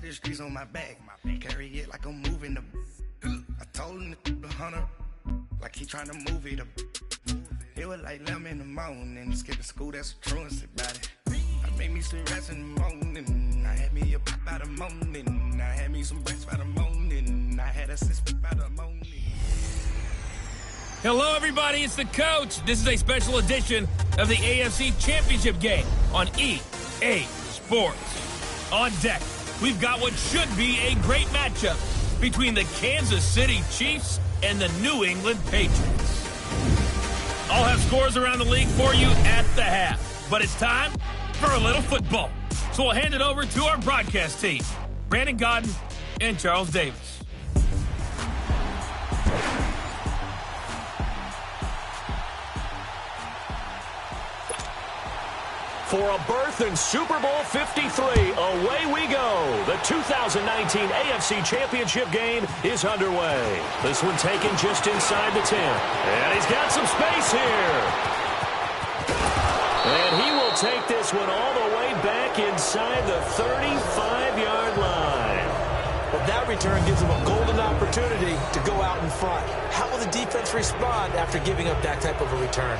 the streets on my back. Carry it like I'm moving the. I told him the hunter, like he trying to move it up. It was like 11 in the morning, skipping school, that's a truancy about it. I made me some rest in the morning. I had me a pop out of morning. I had me some breakfast by the morning. I had a six by the morning. Hello, everybody. It's the coach. This is a special edition of the AFC Championship game on EA Sports. On deck, we've got what should be a great matchup between the Kansas City Chiefs and the New England Patriots. I'll have scores around the league for you at the half, but it's time for a little football. So we'll hand it over to our broadcast team, Brandon Godden and Charles Davis. For a berth in Super Bowl 53, away we go. The 2019 AFC Championship game is underway. This one taken just inside the 10. And he's got some space here. And he will take this one all the way back inside the 35-yard line. But that return gives him a golden opportunity to go out in front. How will the defense respond after giving up that type of a return?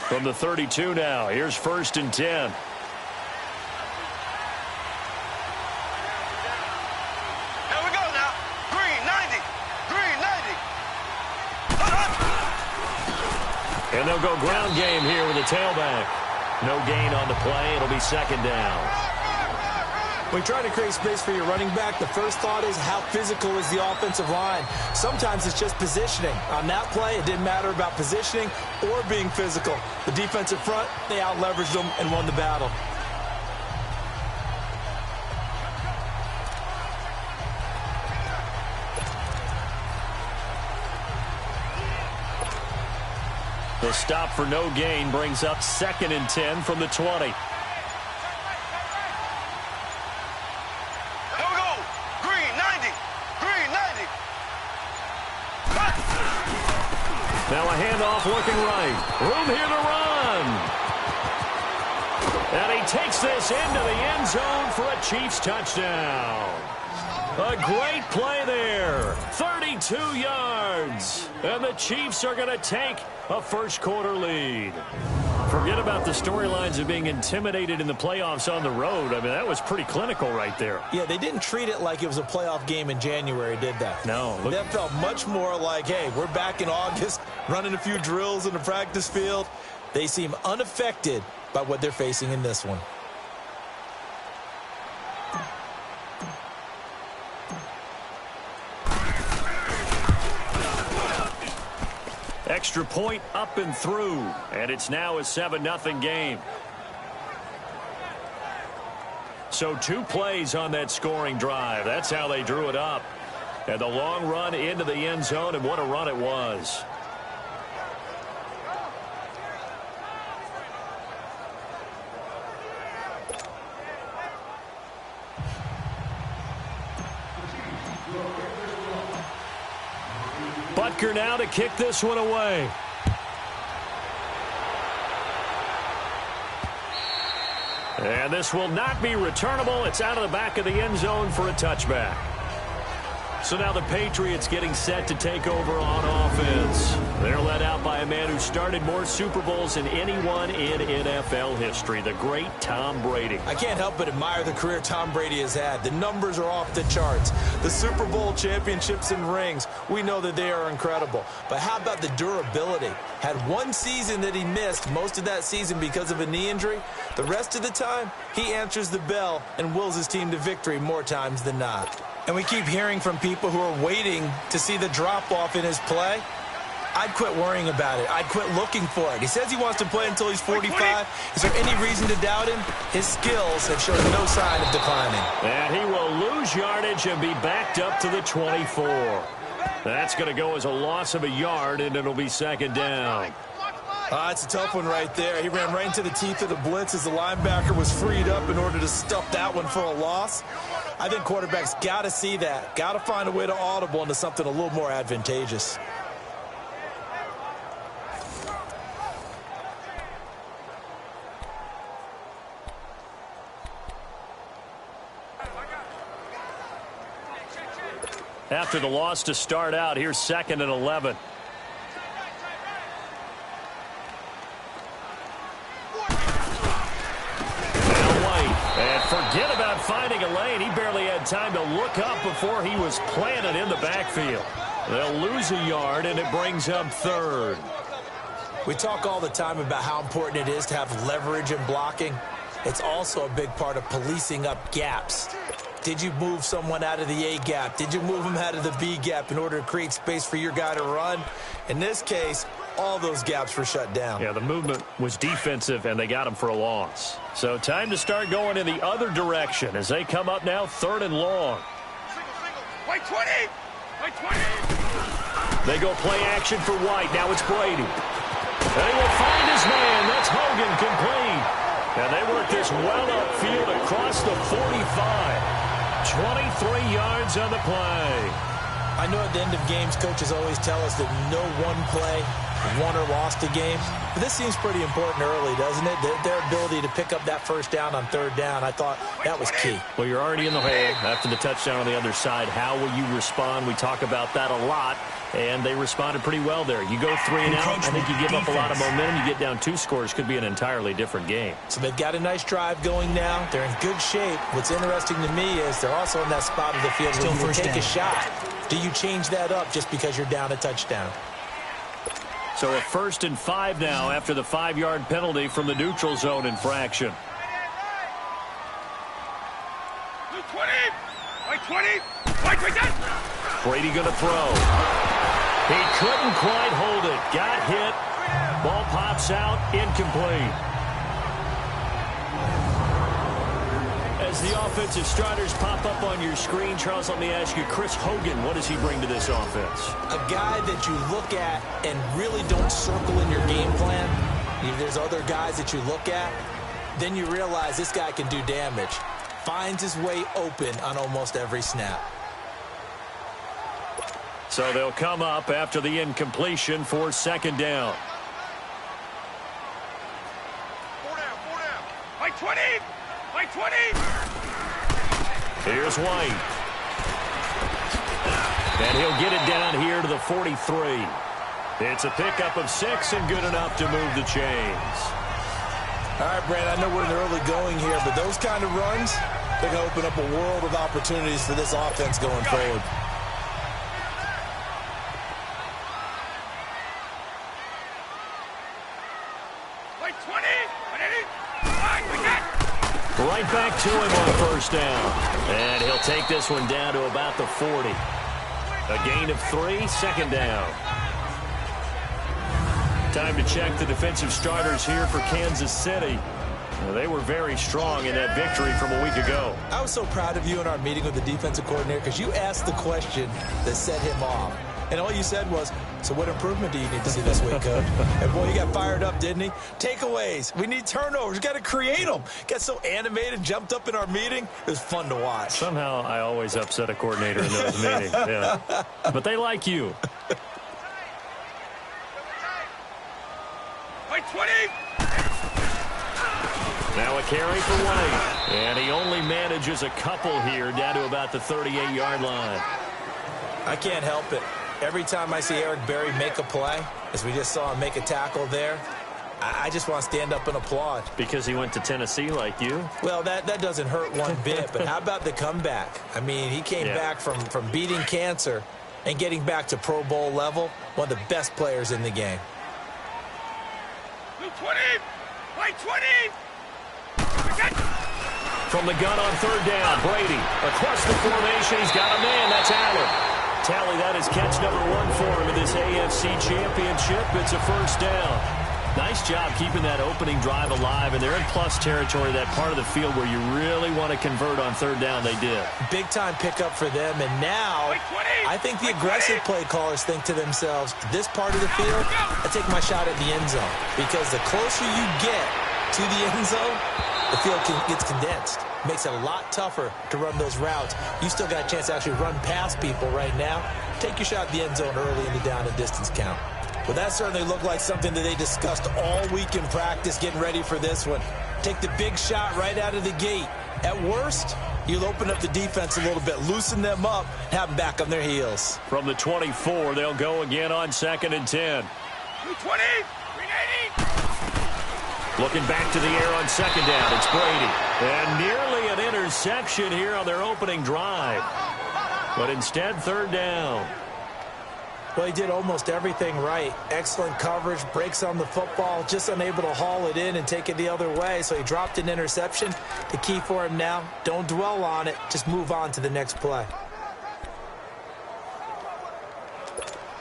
From the 32 now, here's 1st and 10. Here we go now. Green, 90. Green, 90. And they'll go ground game here with a tailback. No gain on the play. It'll be 2nd down. When you try to create space for your running back, the first thought is how physical is the offensive line. Sometimes it's just positioning. On that play, it didn't matter about positioning or being physical. The defensive front, they out-leveraged them and won the battle. The stop for no gain brings up 2nd and 10 from the 20. Now a handoff looking right. Room here to run. And he takes this into the end zone for a Chiefs touchdown. A great play there. 32 yards. And the Chiefs are going to take a first-quarter lead. Forget about the storylines of being intimidated in the playoffs on the road. I mean, that was pretty clinical right there. Yeah, they didn't treat it like it was a playoff game in January, did they? No. That felt much more like, hey, we're back in August, running a few drills in the practice field. They seem unaffected by what they're facing in this one. Extra point up and through, and it's now a 7-0 game. So 2 plays on that scoring drive. That's how they drew it up. And the long run into the end zone, and what a run it was. Butker now to kick this one away. And this will not be returnable. It's out of the back of the end zone for a touchback. So now the Patriots getting set to take over on offense. They're led out by a man who started more Super Bowls than anyone in NFL history, the great Tom Brady. I can't help but admire the career Tom Brady has had. The numbers are off the charts. The Super Bowl championships and rings, we know that they are incredible. But how about the durability? Had one season that he missed, most of that season because of a knee injury. The rest of the time, he answers the bell and wills his team to victory more times than not. And we keep hearing from people who are waiting to see the drop-off in his play. I'd quit worrying about it. I'd quit looking for it. He says he wants to play until he's 45. Is there any reason to doubt him? His skills have shown no sign of declining. And he will lose yardage and be backed up to the 24. That's going to go as a loss of a yard, and it'll be second down. It's a tough one right there. He ran right into the teeth of the blitz as the linebacker was freed up in order to stuff that one for a loss. I think quarterbacks got to see that. Got to find a way to audible into something a little more advantageous. After the loss to start out, here's 2nd and 11. And forget about finding a lane. He barely had time to look up before he was planted in the backfield. They'll lose a yard, and it brings up 3rd. We talk all the time about how important it is to have leverage in blocking. It's also a big part of policing up gaps. Did you move someone out of the A gap? Did you move them out of the B gap in order to create space for your guy to run? In this case, all those gaps were shut down. Yeah, the movement was defensive, and they got him for a loss. So time to start going in the other direction as they come up now 3rd and long. White 20! White 20! They go play action for White. Now it's Brady. They will find his man. That's Hogan complete. And they work this well upfield across the 45. 23 yards on the play. I know at the end of games, coaches always tell us that no one play won or lost a game. But this seems pretty important early, doesn't it? Their ability to pick up that first down on 3rd down, I thought that was key. Well, you're already in the hole after the touchdown on the other side. How will you respond? We talk about that a lot, and they responded pretty well there. You go 3 and out, I think you give up a lot of momentum. You get down 2 scores, could be an entirely different game. So they've got a nice drive going now. They're in good shape. What's interesting to me is they're also in that spot of the field where you will take a shot. Do you change that up just because you're down a touchdown? So a 1st and 5 now after the 5-yard penalty from the neutral zone infraction. White 20! White 20! White 20! Brady going to throw. He couldn't quite hold it. Got hit. Ball pops out. Incomplete. As the offensive starters pop up on your screen, Charles, let me ask you, Chris Hogan, what does he bring to this offense? A guy that you look at and really don't circle in your game plan. If there's other guys that you look at, then you realize this guy can do damage. Finds his way open on almost every snap. So they'll come up after the incompletion for 2nd down. 4 down, 4 down. White 20! White 20! Here's White. And he'll get it down here to the 43. It's a pickup of 6 and good enough to move the chains. All right, Brad, I know we're in the early going here, but those kind of runs, they're going to open up a world of opportunities for this offense going forward. White 20! 180! Right back to him on 1st down. And he'll take this one down to about the 40. A gain of 3, 2nd down. Time to check the defensive starters here for Kansas City. They were very strong in that victory from a week ago. I was so proud of you in our meeting with the defensive coordinator because you asked the question that set him off. And all you said was, so what improvement do you need to see this week, Coach? And boy, he got fired up, didn't he? Takeaways. We need turnovers. We got to create them. Got so animated, jumped up in our meeting. It was fun to watch. Somehow I always upset a coordinator in those meetings. Yeah. But they like you. White 20! Now a carry for White. And he only manages a couple here down to about the 38-yard line. I can't help it. Every time I see Eric Berry make a play, as we just saw him make a tackle there, I just want to stand up and applaud. Because he went to Tennessee like you? Well, that doesn't hurt one bit, but how about the comeback? I mean, he came back from beating cancer and getting back to Pro Bowl level, one of the best players in the game. Blue 20! White 20! From the gun on 3rd down, Brady across the formation. He's got a man. That's Allen. Tally, that is catch number 1 for him in this AFC Championship. It's a 1st down. Nice job keeping that opening drive alive, and they're in plus territory, that part of the field where you really want to convert on third down. They did. Big-time pickup for them, and now I think the aggressive play callers think to themselves, this part of the field, I take my shot at the end zone, because the closer you get to the end zone, the field gets condensed. Makes it a lot tougher to run those routes. You still got a chance to actually run past people right now. Take your shot at the end zone early in the down and distance count. Well, that certainly looked like something that they discussed all week in practice, getting ready for this one. Take the big shot right out of the gate. At worst, you'll open up the defense a little bit, loosen them up, have them back on their heels. From the 24, they'll go again on 2nd and 10. 20, 380. Looking back to the air on 2nd down, it's Brady. And nearly an interception here on their opening drive. But instead, 3rd down. Well, he did almost everything right. Excellent coverage, breaks on the football, just unable to haul it in and take it the other way. So he dropped an interception. The key for him now, don't dwell on it. Just move on to the next play.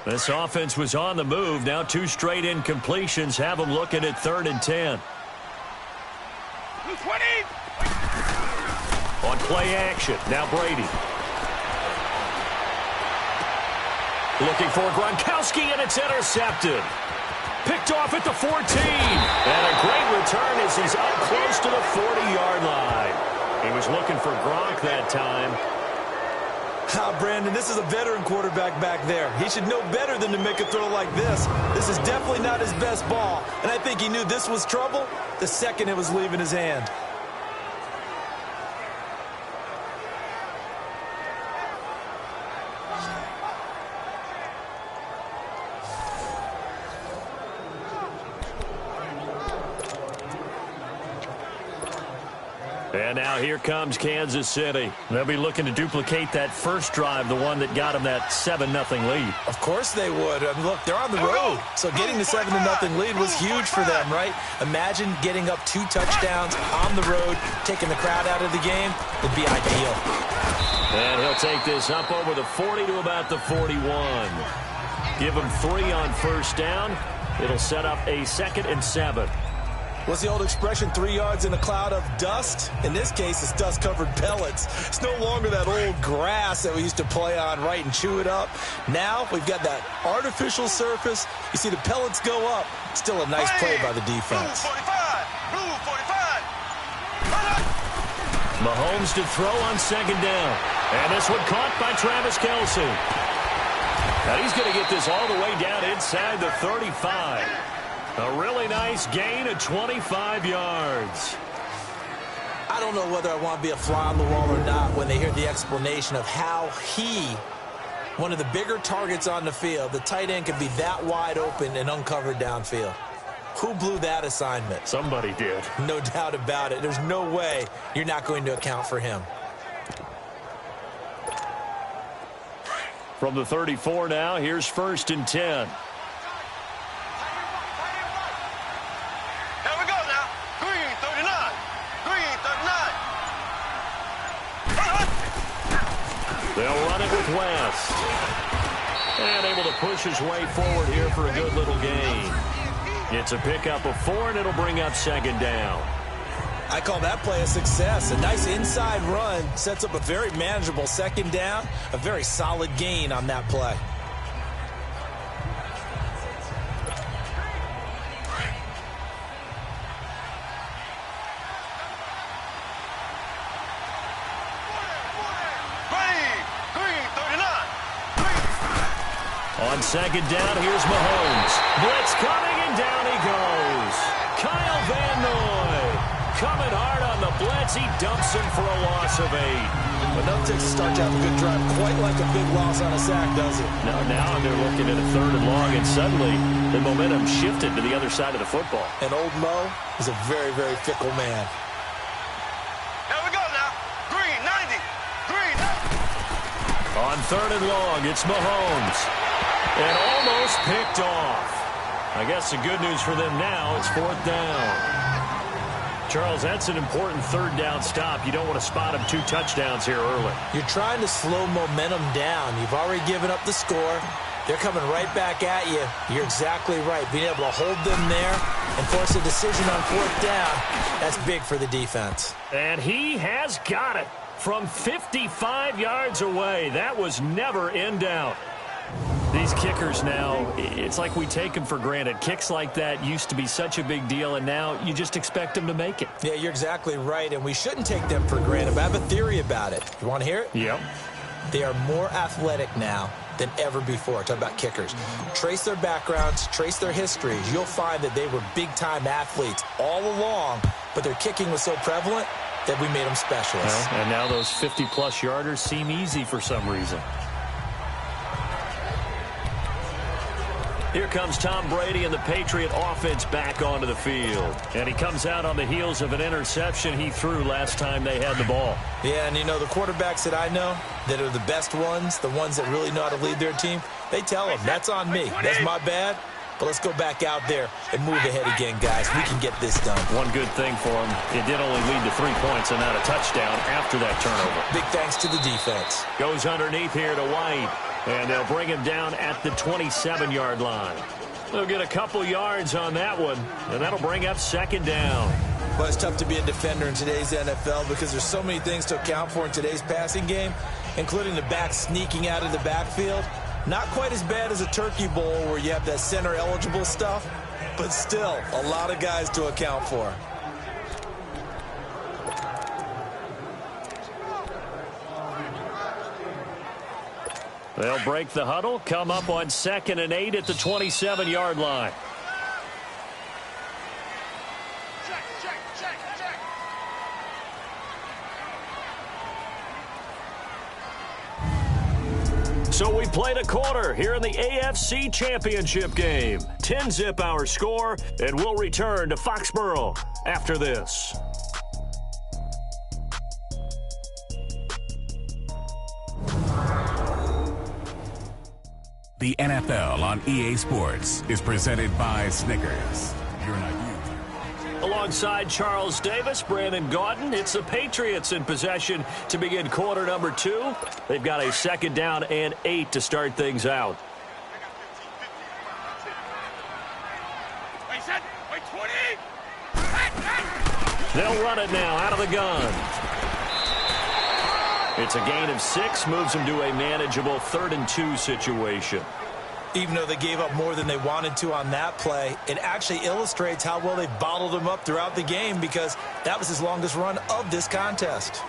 This offense was on the move. Now 2 straight incompletions have them looking at 3rd and 10. 20. On play action, now Brady. Looking for Gronkowski, and it's intercepted. Picked off at the 14. And a great return as he's up close to the 40-yard line. He was looking for Gronk that time. Brandon, this is a veteran quarterback back there. He should know better than to make a throw like this. This is definitely not his best ball. And I think he knew this was trouble the second it was leaving his hand. And now here comes Kansas City. They'll be looking to duplicate that first drive, the one that got them that 7-0 lead. Of course they would. I mean, look, they're on the road. So getting the 7-0 lead was huge for them, right? Imagine getting up 2 touchdowns on the road, taking the crowd out of the game. Would be ideal. And he'll take this up over the 40 to about the 41. Give him 3 on first down. It'll set up a 2nd and 7. What's the old expression, 3 yards in a cloud of dust? In this case, it's dust-covered pellets. It's no longer that old grass that we used to play on, right, and chew it up. Now we've got that artificial surface. You see the pellets go up. Still a nice play by the defense. Blue 45. Mahomes to throw on 2nd down. And this one caught by Travis Kelce. Now he's going to get this all the way down inside the 35. A really nice gain of 25 yards. I don't know whether I want to be a fly on the wall or not when they hear the explanation of how he, one of the bigger targets on the field, the tight end could be that wide open and uncovered downfield. Who blew that assignment? Somebody did. No doubt about it. There's no way you're not going to account for him. From the 34 now, here's 1st and 10. They'll run it with West. And able to push his way forward here for a good little gain. It's a pickup of 4, and it'll bring up 2nd down. I call that play a success. A nice inside run sets up a very manageable 2nd down. A very solid gain on that play. On 2nd down, here's Mahomes. Blitz coming, and down he goes. Kyle Van Noy coming hard on the blitz. He dumps him for a loss of 8. But no takes a start to have a good drive, quite like a big loss on a sack, does it? No, now they're looking at a 3rd and long, and suddenly the momentum shifted to the other side of the football. And old Mo is a very, very fickle man. Here we go now. Green, 90. Green. On 3rd and long, it's Mahomes. And almost picked off. I guess the good news for them now, it's 4th down. Charles, that's an important 3rd down stop. You don't want to spot him 2 touchdowns here early. You're trying to slow momentum down. You've already given up the score. They're coming right back at you. You're exactly right. Being able to hold them there and force a decision on 4th down, that's big for the defense. And he has got it from 55 yards away. That was never in doubt. These kickers now, it's like we take them for granted. Kicks like that used to be such a big deal, and now you just expect them to make it. Yeah, you're exactly right, and we shouldn't take them for granted. But I have a theory about it. You want to hear it? Yep. They are more athletic now than ever before. Talk about kickers. Trace their backgrounds, trace their histories. You'll find that they were big-time athletes all along, but their kicking was so prevalent that we made them specialists. Well, and now those 50-plus yarders seem easy for some reason. Here comes Tom Brady and the Patriot offense back onto the field. And he comes out on the heels of an interception he threw last time they had the ball. Yeah, and you know, the quarterbacks that I know that are the best ones, the ones that really know how to lead their team, they tell them, that's on me. That's my bad. But let's go back out there and move ahead again, guys. We can get this done. One good thing for him, it did only lead to 3 points and not a touchdown after that turnover. Big thanks to the defense. Goes underneath here to White. And they'll bring him down at the 27-yard line. They'll get a couple yards on that one, and that'll bring up 2nd down. Well, it's tough to be a defender in today's NFL because there's so many things to account for in today's passing game, including the back sneaking out of the backfield. Not quite as bad as a turkey bowl where you have that center-eligible stuff, but still a lot of guys to account for. They'll break the huddle, come up on 2nd and 8 at the 27-yard line. So we played a quarter here in the AFC Championship game. 10-zip our score, and we'll return to Foxborough after this. The NFL on EA Sports is presented by Snickers. You're not you. Alongside Charles Davis, Brandon Gaudin, it's the Patriots in possession to begin quarter number 2. They've got a 2nd down and 8 to start things out. Wait, 20. They'll run it now out of the gun. It's a gain of 6, moves them to a manageable 3rd and 2 situation. Even though they gave up more than they wanted to on that play, it actually illustrates how well they bottled them up throughout the game because that was his longest run of this contest.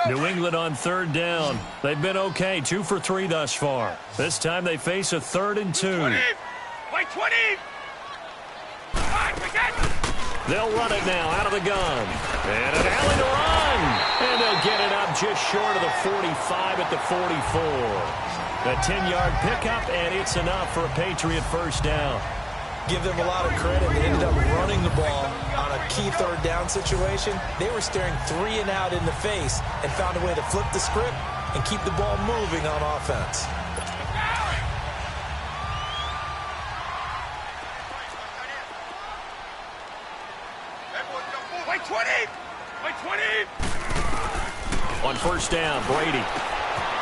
New England on 3rd down. They've been okay, 2 for 3 thus far. This time they face a 3rd and 2. 20. Wait, 20. They'll run it now out of the gun. And an alley to run. And they'll get it up just short of the 45 at the 44. A 10-yard pickup, and it's enough for a Patriot 1st down. Give them a lot of credit. They ended up running the ball on a key 3rd down situation. They were staring 3 and out in the face and found a way to flip the script and keep the ball moving on offense. Wait, 20. Wait, 20. On 1st down, Brady.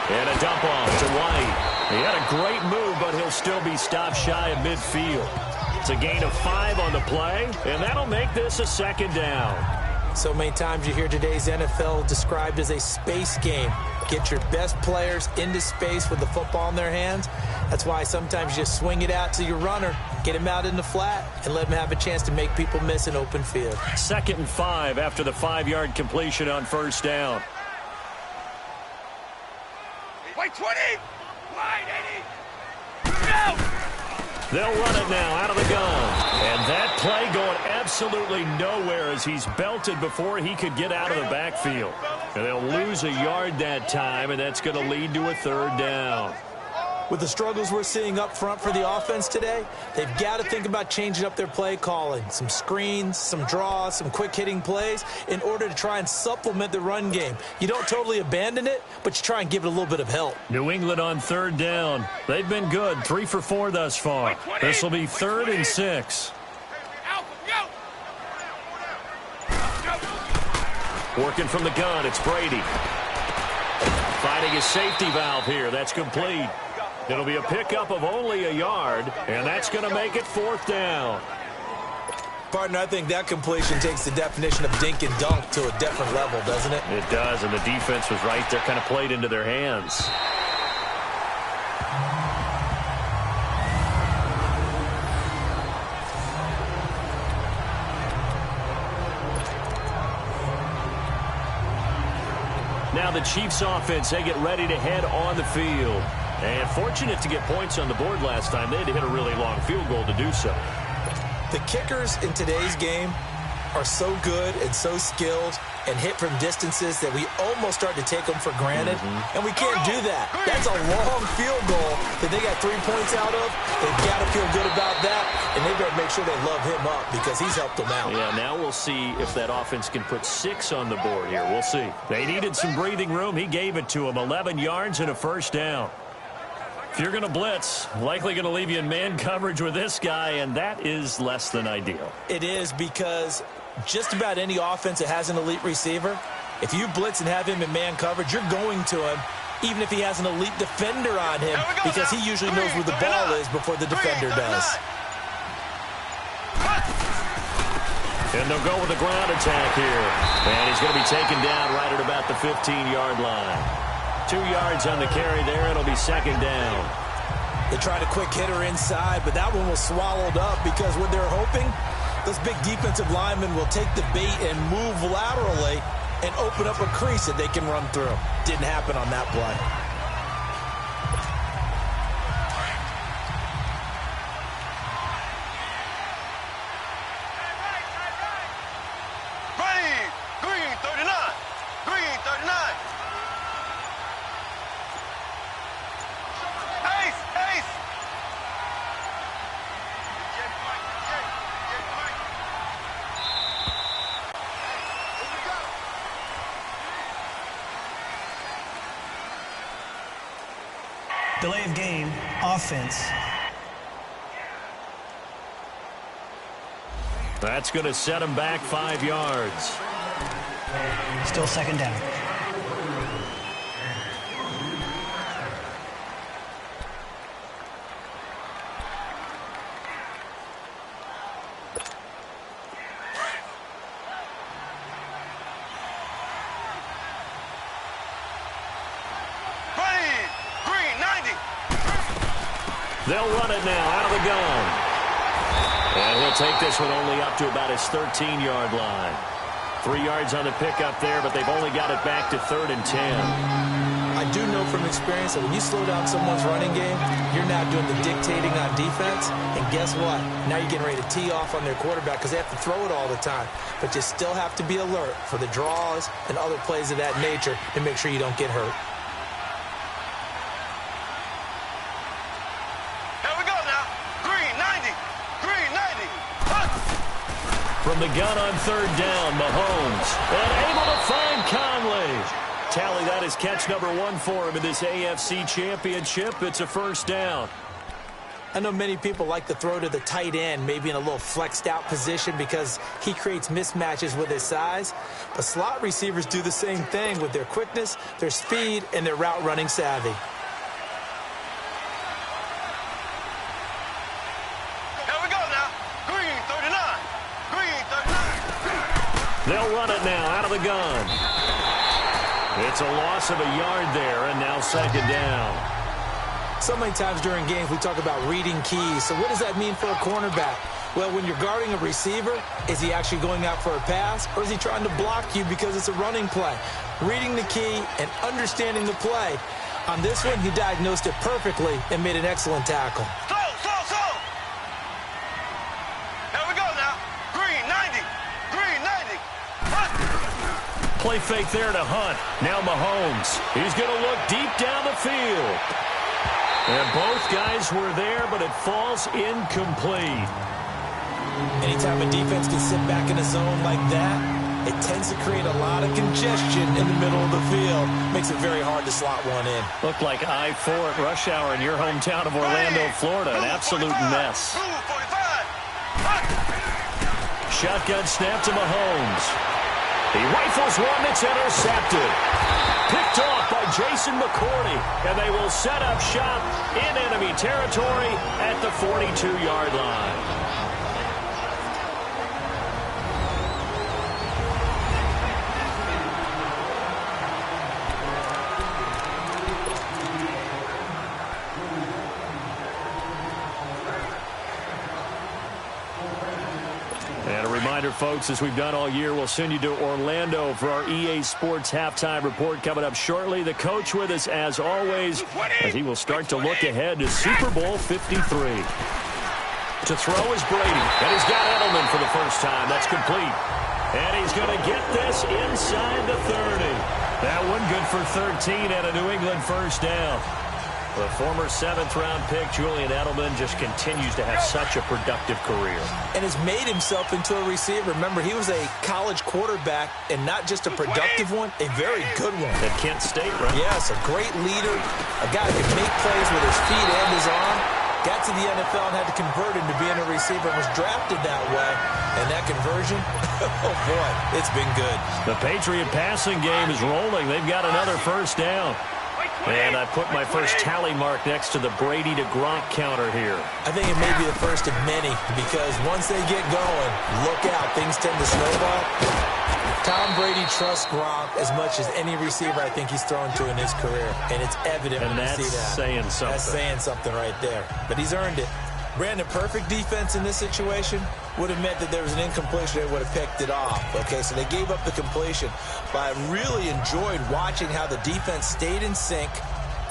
And a dump off to White. He had a great move, but he'll still be stopped shy of midfield. It's a gain of 5 on the play, and that'll make this a 2nd down. So many times you hear today's NFL described as a space game. Get your best players into space with the football in their hands. That's why sometimes you just swing it out to your runner, get him out in the flat, and let him have a chance to make people miss an open field. 2nd and 5 after the 5-yard completion on 1st down. Wait, 20. Wide, 80. Go! They'll run it now out of the gun. And that play going absolutely nowhere as he's belted before he could get out of the backfield. And they'll lose a yard that time, and that's going to lead to a 3rd down. With the struggles we're seeing up front for the offense today, they've got to think about changing up their play calling. Some screens, some draws, some quick-hitting plays in order to try and supplement the run game. You don't totally abandon it, but you try and give it a little bit of help. New England on 3rd down. They've been good, 3 for 4 thus far. This will be 3rd and 6. Working from the gun, it's Brady. Finding his safety valve here. That's complete. It'll be a pickup of only a yard, and that's going to make it 4th down. Partner, I think that completion takes the definition of dink and dunk to a different level, doesn't it? It does, and the defense was right there, kind of played into their hands. Now the Chiefs offense, they get ready to head on the field. And fortunate to get points on the board last time. They had to hit a really long field goal to do so. The kickers in today's game are so good and so skilled and hit from distances that we almost start to take them for granted. And we can't do that. That's a long field goal that they got 3 points out of. They've got to feel good about that, and they better make sure they love him up because he's helped them out. Yeah, now we'll see if that offense can put 6 on the board here. We'll see. They needed some breathing room. He gave it to them. 11 yards and a 1st down. If you're going to blitz, likely going to leave you in man coverage with this guy, and that is less than ideal. It is because just about any offense that has an elite receiver, if you blitz and have him in man coverage, you're going to him, even if he has an elite defender on him, because he usually knows where the ball is before the defender does. And they'll go with a ground attack here. And he's going to be taken down right at about the 15-yard line. 2 yards on the carry there. It'll be 2nd down. They tried a quick hitter inside, but that one was swallowed up because what they're hoping, those big defensive linemen will take the bait and move laterally and open up a crease that they can run through. Didn't happen on that play. Green 39. Green 39. Ace. Delay of game, offense. That's going to set him back 5 yards. Still 2nd down. They'll run it now out of the gun. And he'll take this one only up to about his 13-yard line. 3 yards on the pickup there, but they've only got it back to 3rd and 10. I do know from experience that when you slow down someone's running game, you're now doing the dictating on defense. And guess what? Now you're getting ready to tee off on their quarterback because they have to throw it all the time. But you still have to be alert for the draws and other plays of that nature to make sure you don't get hurt. From the gun on 3rd down, Mahomes. And able to find Conley. Tally, that is catch number 1 for him in this AFC Championship. It's a 1st down. I know many people like to throw to the tight end, maybe in a little flexed out position because he creates mismatches with his size. But slot receivers do the same thing with their quickness, their speed, and their route running savvy. They'll run it now out of the gun. It's a loss of a yard there, and now 2nd down. So many times during games we talk about reading keys. So what does that mean for a cornerback? Well, when you're guarding a receiver, is he actually going out for a pass, or is he trying to block you because it's a running play? Reading the key and understanding the play. On this one, he diagnosed it perfectly and made an excellent tackle. Play fake there to Hunt. Now Mahomes. He's going to look deep down the field. And both guys were there, but it falls incomplete. Anytime a defense can sit back in a zone like that, it tends to create a lot of congestion in the middle of the field. Makes it very hard to slot one in. Looked like I-4 at rush hour in your hometown of Orlando, Florida. An absolute mess. Blue 45. Shotgun snap to Mahomes. He rifles one that's intercepted. Picked off by Jason McCourty, and they will set up shop in enemy territory at the 42-yard line. Folks, as we've done all year, we'll send you to Orlando for our EA Sports halftime report coming up shortly. The coach with us, as always, as he will start to look ahead to Super Bowl 53. To throw is Brady, and he's got Edelman for the first time. That's complete. And he's going to get this inside the 30. That one good for 13 and a New England first down. The former 7th-round pick, Julian Edelman, just continues to have such a productive career. And has made himself into a receiver. Remember, he was a college quarterback, and not just a productive one, a very good one. At Kent State, right? Yes, a great leader, a guy who can make plays with his feet and his arm. Got to the NFL and had to convert into being a receiver and was drafted that way. And that conversion, oh boy, it's been good. The Patriot passing game is rolling. They've got another first down. And I put my first tally mark next to the Brady to Gronk counter here. I think it may be the first of many, because once they get going, look out, things tend to snowball. Tom Brady trusts Gronk as much as any receiver I think he's thrown to in his career, and it's evident when you see that. Saying something. That's saying something right there. But he's earned it. Brandon, perfect defense in this situation would have meant that there was an incompletion. They would have picked it off. Okay, so they gave up the completion. But I really enjoyed watching how the defense stayed in sync,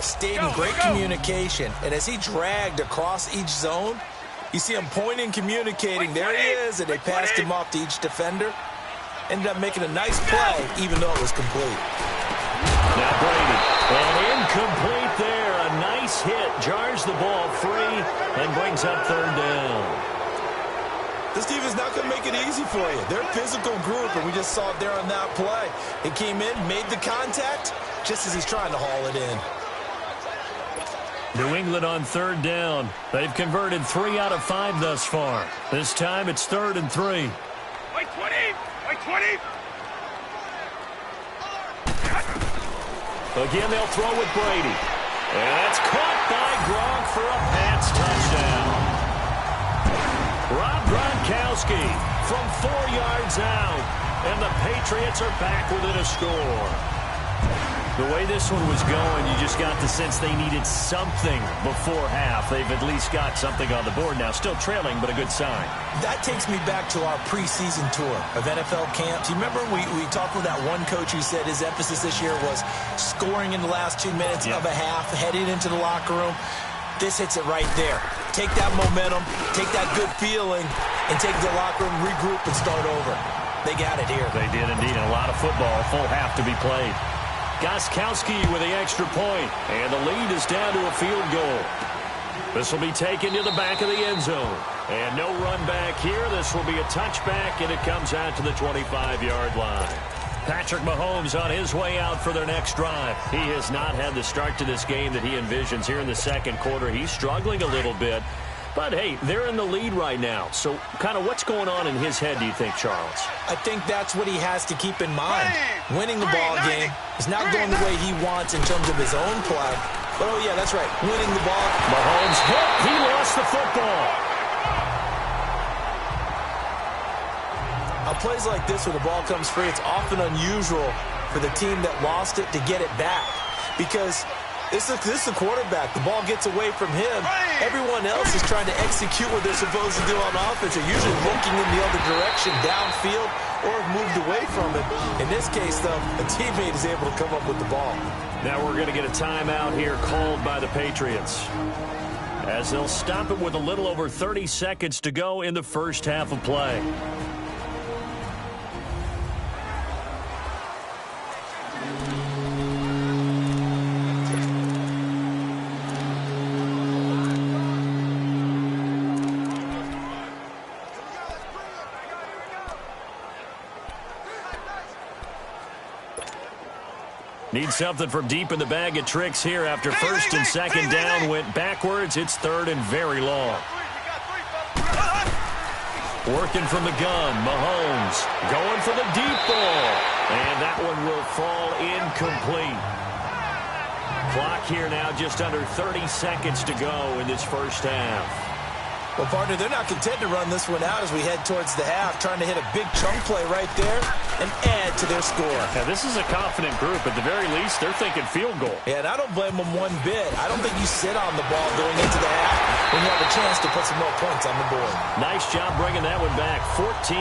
stayed in great communication. And as he dragged across each zone, you see him pointing, communicating. There he is, and they passed him off to each defender. Ended up making a nice play, even though it was complete. Now Brady, and incomplete there. A nice hit, jars the ball free, and brings up third down. This team is not going to make it easy for you. They're a physical group, and we just saw it there on that play. He came in, made the contact, just as he's trying to haul it in. New England on third down. They've converted 3 out of 5 thus far. This time it's 3rd and 3. Wait 20! Wait 20! Again, they'll throw with Brady. And that's caught by Gronk for a Pats touchdown. Rob Gronkowski from 4 yards out. And the Patriots are back within a score. The way this one was going, you just got the sense they needed something before half. They've at least got something on the board now. Still trailing, but a good sign. That takes me back to our preseason tour of NFL camps. You remember we talked with that one coach who said his emphasis this year was scoring in the last 2 minutes of a half, heading into the locker room. This hits it right there. Take that momentum, take that good feeling, and take the locker room, regroup, and start over. They got it here. They did indeed. A lot of football, a full half to be played. Gostkowski with the extra point, and the lead is down to a field goal. This will be taken to the back of the end zone. And no run back here. This will be a touchback, and it comes out to the 25-yard line. Patrick Mahomes on his way out for their next drive. He has not had the start to this game that he envisions here in the second quarter. He's struggling a little bit. But, hey, they're in the lead right now. So, kind of what's going on in his head, do you think, Charles? I think that's what he has to keep in mind. Winning the ball game is not going the way he wants in terms of his own play. But, oh, yeah, that's right. Winning the ball. Mahomes hit. He lost the football. On plays like this where the ball comes free, it's often unusual for the team that lost it to get it back. Because this is the quarterback. The ball gets away from him. Everyone else is trying to execute what they're supposed to do on offense. They're usually looking in the other direction, downfield, or have moved away from it. In this case, though, a teammate is able to come up with the ball. Now we're going to get a timeout here called by the Patriots, as they'll stop it with a little over 30 seconds to go in the first half of play. Need something from deep in the bag of tricks here after first and second down went backwards. It's 3rd and very long. Working from the gun, Mahomes going for the deep ball. And that one will fall incomplete. Clock here now just under 30 seconds to go in this first half. Well, partner, they're not content to run this one out as we head towards the half, trying to hit a big chunk play right there and add to their score. Now, this is a confident group. At the very least, they're thinking field goal. Yeah, and I don't blame them one bit. I don't think you sit on the ball going into the half when you have a chance to put some more points on the board. Nice job bringing that one back. 14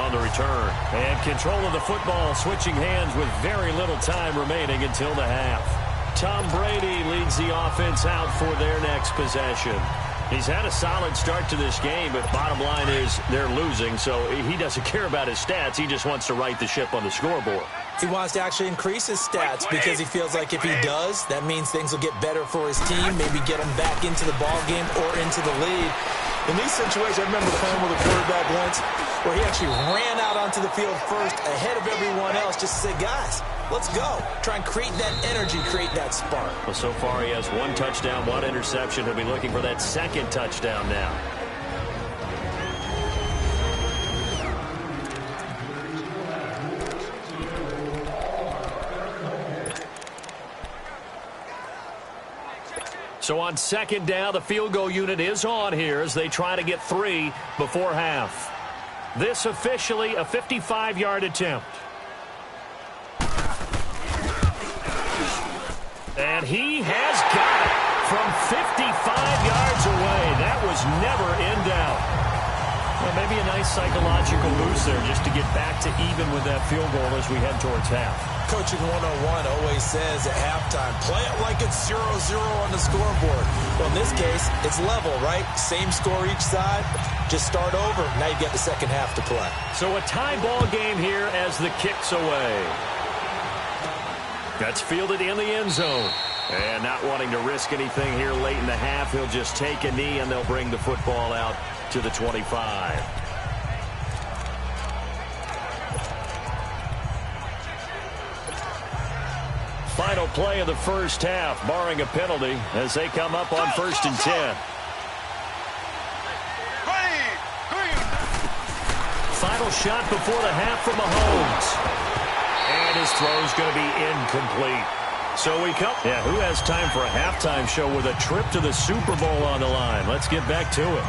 on the return. And control of the football, switching hands with very little time remaining until the half. Tom Brady leads the offense out for their next possession. He's had a solid start to this game, but bottom line is they're losing, so he doesn't care about his stats. He just wants to right the ship on the scoreboard. He wants to actually increase his stats because he feels like if he does, that means things will get better for his team, maybe get him back into the ball game or into the lead. In these situations, I remember playing with a quarterback once where he actually ran out onto the field first ahead of everyone else just to say, guys, let's go. Try and create that energy, create that spark. Well, so far he has 1 touchdown, 1 interception. He'll be looking for that second touchdown now. So on second down, the field goal unit is on here as they try to get 3 before half. This officially a 55-yard attempt. And he has got it from 55 yards away. That was never in doubt. Well, maybe a nice psychological boost there just to get back to even with that field goal as we head towards half. Coaching 101 always says at halftime, play it like it's 0-0 on the scoreboard. Well, in this case, it's level, right? Same score each side. Just start over. Now you get the second half to play. So a tie ball game here as the kick's away. That's fielded in the end zone. And not wanting to risk anything here late in the half, he'll just take a knee and they'll bring the football out to the 25. Final play of the first half, barring a penalty, as they come up on 1st and 10. Final shot before the half from Mahomes. And his throw's going to be incomplete. So we come. Yeah, who has time for a halftime show with a trip to the Super Bowl on the line? Let's get back to it.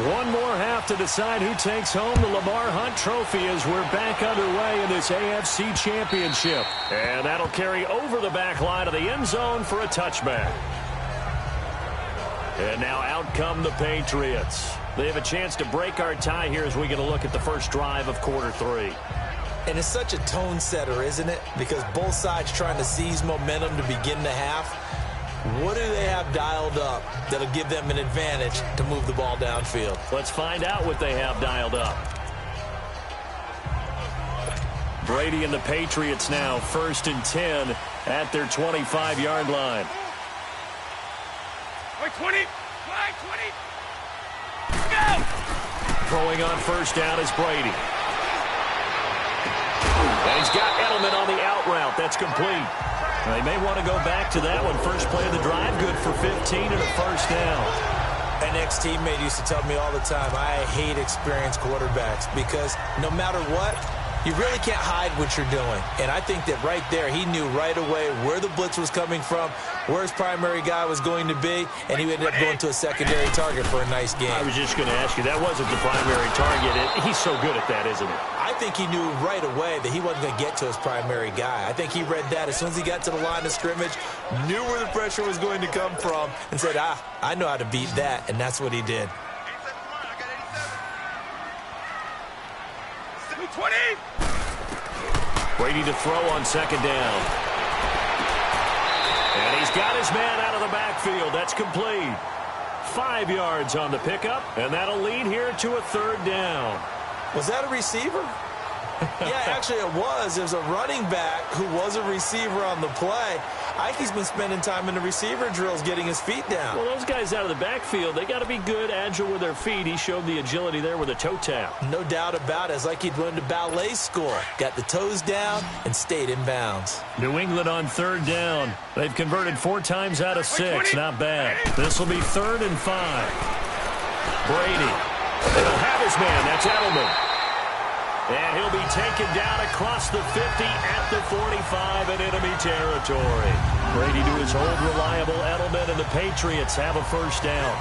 One more half to decide who takes home the Lamar Hunt Trophy as we're back underway in this AFC Championship. And that'll carry over the back line of the end zone for a touchback. And now out come the Patriots. They have a chance to break our tie here as we get a look at the first drive of quarter 3. And it's such a tone setter, isn't it? Because both sides trying to seize momentum to begin the half. What do they have dialed up that'll give them an advantage to move the ball downfield? Let's find out what they have dialed up. Brady and the Patriots now 1st and 10 at their 25-yard line. 20. Go! Throwing on 1st down is Brady. And he's got Edelman on the out route. That's complete. They may want to go back to that one. First play of the drive, good for 15 and a 1st down. An ex-teammate used to tell me all the time, I hate experienced quarterbacks because no matter what, you really can't hide what you're doing. And I think that right there, he knew right away where the blitz was coming from, where his primary guy was going to be, and he ended up going to a secondary target for a nice game. I was just going to ask you, that wasn't the primary target. He's so good at that, isn't he? I think he knew right away that he wasn't going to get to his primary guy. I think he read that as soon as he got to the line of scrimmage, knew where the pressure was going to come from, and said, I know how to beat that, and that's what he did. 20. Brady to throw on 2nd down. And he's got his man out of the backfield. That's complete. 5 yards on the pickup, and that'll lead here to a 3rd down. Was that a receiver? Yeah, actually it was. There's a running back who was a receiver on the play. Ike's been spending time in the receiver drills getting his feet down. Well, those guys out of the backfield, they got to be good, agile with their feet. He showed the agility there with a toe tap. No doubt about it. It's like he'd went to ballet school. Got the toes down and stayed in bounds. New England on 3rd down. They've converted 4 times out of 6. Not bad. This will be 3rd and 5. Brady. He'll have his man. That's Edelman. And he'll be taken down across the 50 at the 45 in enemy territory. Brady to his old reliable Edelman, and the Patriots have a first down.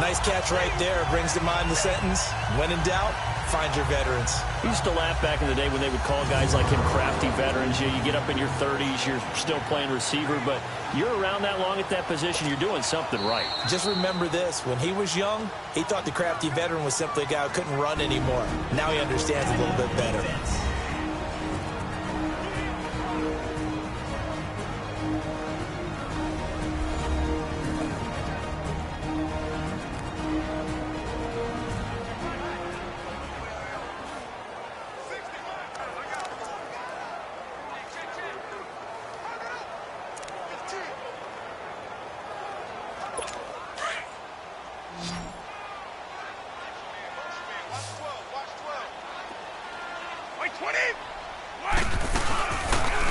Nice catch right there. Brings to mind the sentence, when in doubt, find your veterans. We used to laugh back in the day when they would call guys like him crafty veterans. You get up in your 30s, you're still playing receiver, but you're around that long at that position, you're doing something right. Just remember this. When he was young, he thought the crafty veteran was simply a guy who couldn't run anymore. Now he understands a little bit better.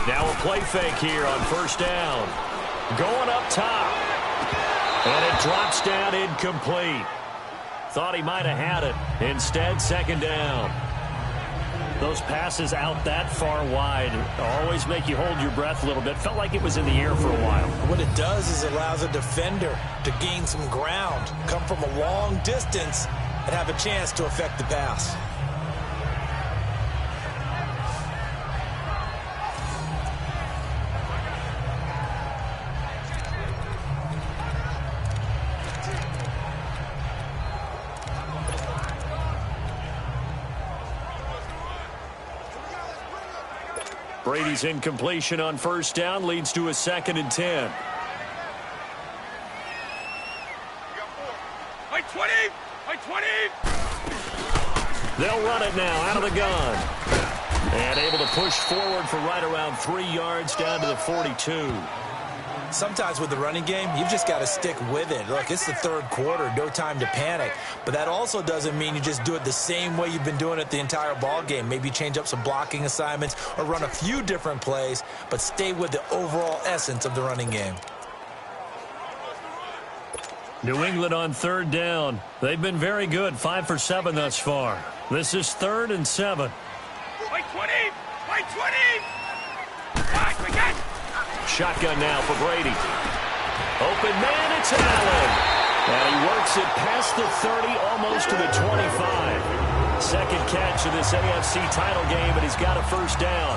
Now a play fake here on first down. Going up top. And it drops down incomplete. Thought he might have had it. Instead, second down. Those passes out that far wide always make you hold your breath a little bit. Felt like it was in the air for a while. What it does is it allows a defender to gain some ground, come from a long distance, and have a chance to affect the pass. Brady's incompletion on first down leads to a 2nd and 10. Like 20! Like 20! They'll run it now out of the gun. And able to push forward for right around 3 yards down to the 42. Sometimes with the running game, you've just got to stick with it. Look, it's the third quarter, no time to panic. But that also doesn't mean you just do it the same way you've been doing it the entire ball game. Maybe change up some blocking assignments or run a few different plays, but stay with the overall essence of the running game. New England on third down. They've been very good, 5 for 7 thus far. This is 3rd and 7. Like 20! Like 20! Right, we got. Shotgun now for Brady. Open man, it's Allen. And he works it past the 30, almost to the 25. Second catch of this AFC title game, and he's got a first down.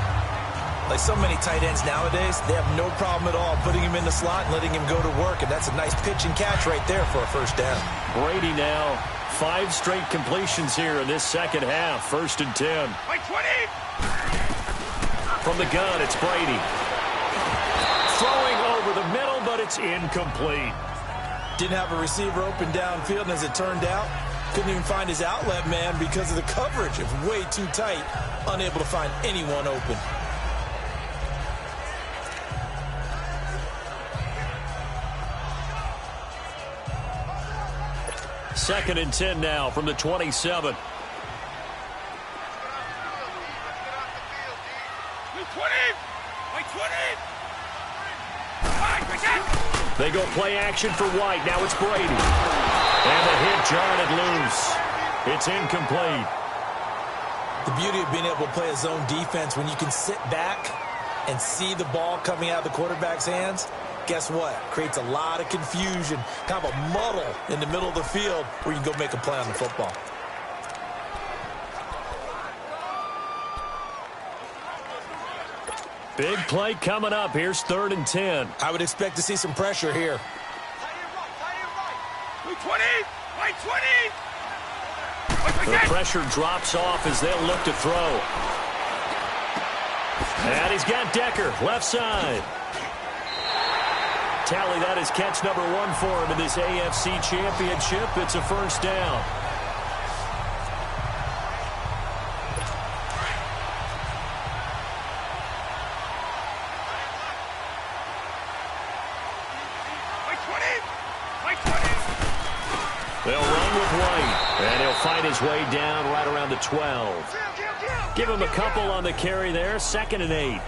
Like so many tight ends nowadays, they have no problem at all putting him in the slot and letting him go to work, and that's a nice pitch and catch right there for a first down. Brady now, 5 straight completions here in this second half. 1st and 10. Like 20! From the gun, it's Brady. Throwing over the middle, but it's incomplete. Didn't have a receiver open downfield, and as it turned out, couldn't even find his outlet man because of the coverage. It was way too tight, unable to find anyone open. Second and 10 now from the 27. They go play action for White. Now it's Brady. And the hit jarred it loose. It's incomplete. The beauty of being able to play a zone defense when you can sit back and see the ball coming out of the quarterback's hands, guess what? Creates a lot of confusion, kind of a muddle in the middle of the field where you can go make a play on the football. Big play coming up. Here's 3rd and 10. I would expect to see some pressure here. The pressure drops off as they'll look to throw. And he's got Decker, left side. Tally that is catch number 1 for him in this AFC Championship. It's a first down. They'll run with White, and he'll find his way down right around the 12. Give him a couple on the carry there, 2nd and 8.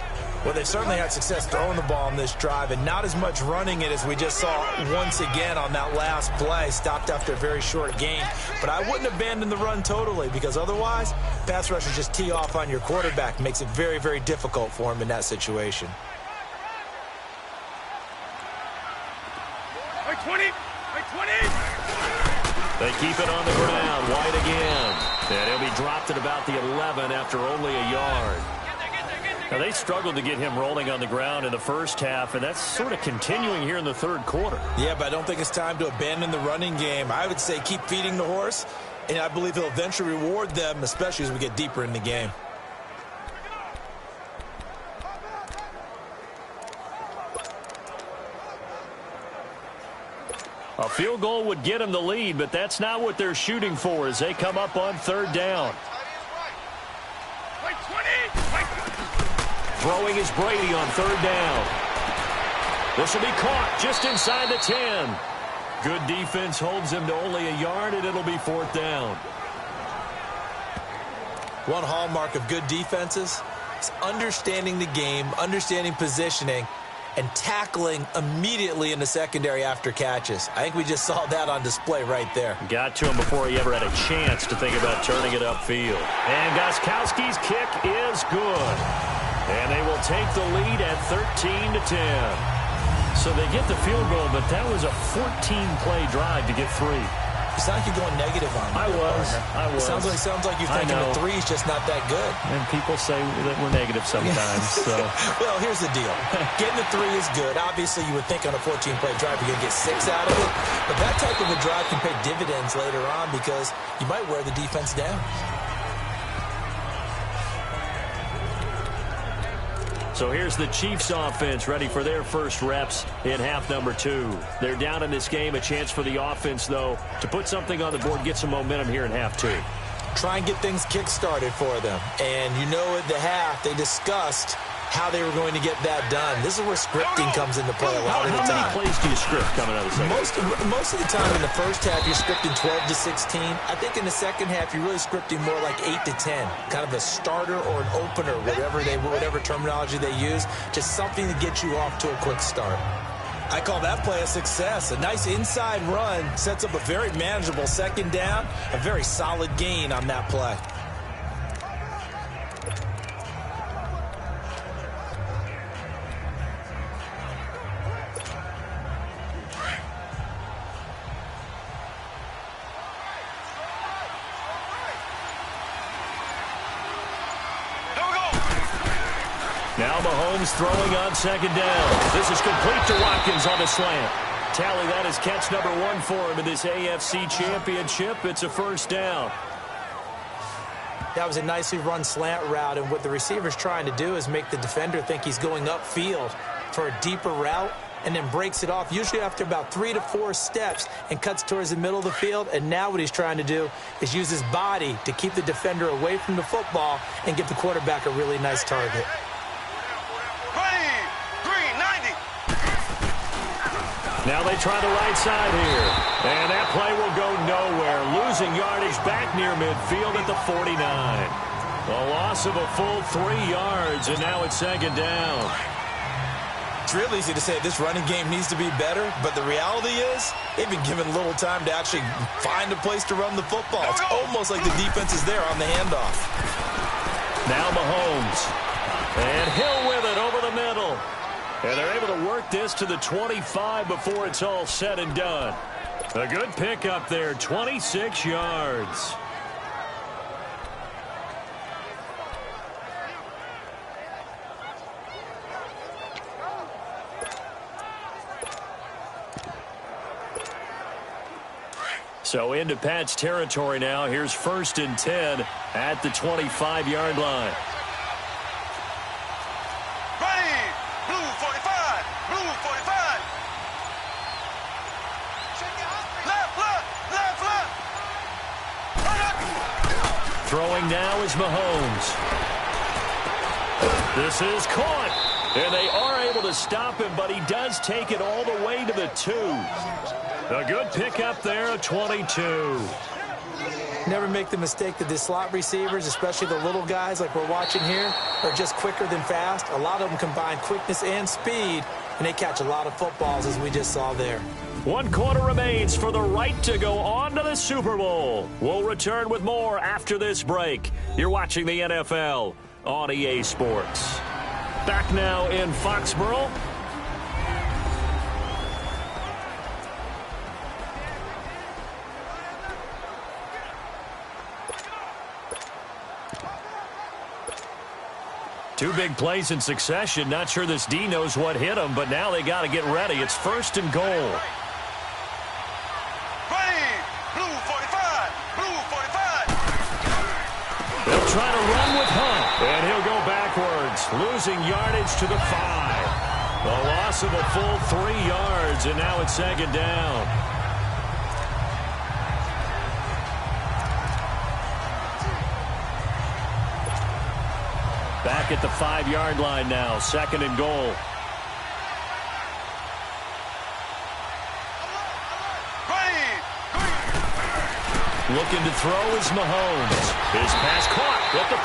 Well, they've certainly had success throwing the ball on this drive and not as much running it as we just saw once again on that last play. Stopped after a very short gain. But I wouldn't abandon the run totally because otherwise, pass rushers just tee off on your quarterback. Makes it very, very difficult for him in that situation. 20! 20! They keep it on the ground. White again. And he'll be dropped at about the 11 after only a yard. Now, they struggled to get him rolling on the ground in the first half, and that's sort of continuing here in the third quarter. Yeah, but I don't think it's time to abandon the running game. I would say keep feeding the horse, and I believe he'll eventually reward them, especially as we get deeper in the game. A field goal would get him the lead, but that's not what they're shooting for as they come up on third down. Throwing is Brady on third down. This will be caught just inside the 10. Good defense holds him to only a yard, and it'll be fourth down. One hallmark of good defenses is understanding the game, understanding positioning, and tackling immediately in the secondary after catches. I think we just saw that on display right there. Got to him before he ever had a chance to think about turning it upfield. And Gostkowski's kick is good. And they will take the lead at 13-10. So they get the field goal, but that was a 14-play drive to get 3. It's not like you're going negative on me. I was. Sounds like you're thinking the 3 is just not that good. And people say that we're negative sometimes. So. Well, here's the deal. Getting the 3 is good. Obviously, you would think on a 14-play drive you're going to get 6 out of it. But that type of a drive can pay dividends later on because you might wear the defense down. So here's the Chiefs offense ready for their first reps in half number 2. They're down in this game. A chance for the offense, though, to put something on the board, get some momentum here in half 2. Try and get things kick-started for them. And you know at the half they discussed how they were going to get that done. This is where scripting comes into play a lot of the time. How many plays do you script coming out of the second? Most of the time in the first half, you're scripting 12 to 16. I think in the second half, you're really scripting more like 8 to 10. Kind of a starter or an opener, whatever terminology they use. Just something to get you off to a quick start. I call that play a success. A nice inside run sets up a very manageable second down. A very solid gain on that play. Now Mahomes throwing on second down. This is complete to Watkins on the slant. Tally, that is catch number 1 for him in this AFC Championship. It's a first down. That was a nicely run slant route, and what the receiver's trying to do is make the defender think he's going upfield for a deeper route and then breaks it off, usually after about 3 to 4 steps, and cuts towards the middle of the field. And now what he's trying to do is use his body to keep the defender away from the football and give the quarterback a really nice target. Now they try the right side here. And that play will go nowhere. Losing yardage back near midfield at the 49. A loss of a full 3 yards, and now it's second down. It's real easy to say this running game needs to be better, but the reality is they've been given little time to actually find a place to run the football. It's almost like the defense is there on the handoff. Now Mahomes. And Hill with it over the middle. And they're able to work this to the 25 before it's all said and done. A good pickup there, 26 yards. So into Pat's territory now. Here's 1st and 10 at the 25-yard line. Throwing now is Mahomes. This is caught. And they are able to stop him, but he does take it all the way to the 2. A good pickup there, 22. Never make the mistake that the slot receivers, especially the little guys like we're watching here, are just quicker than fast. A lot of them combine quickness and speed, and they catch a lot of footballs, as we just saw there. 1 quarter remains for the right to go on to the Super Bowl. We'll return with more after this break. You're watching the NFL on EA Sports. Back now in Foxborough. Two big plays in succession. Not sure this D knows what hit him, but now they got to get ready. It's 1st and goal. Ready, blue 45, blue 45. They'll try to run with Hunt, and he'll go backwards, losing yardage to the 5. A loss of a full 3 yards, and now it's 2nd down. Back at the 5-yard line now, 2nd and goal. Looking to throw is Mahomes. His pass caught at the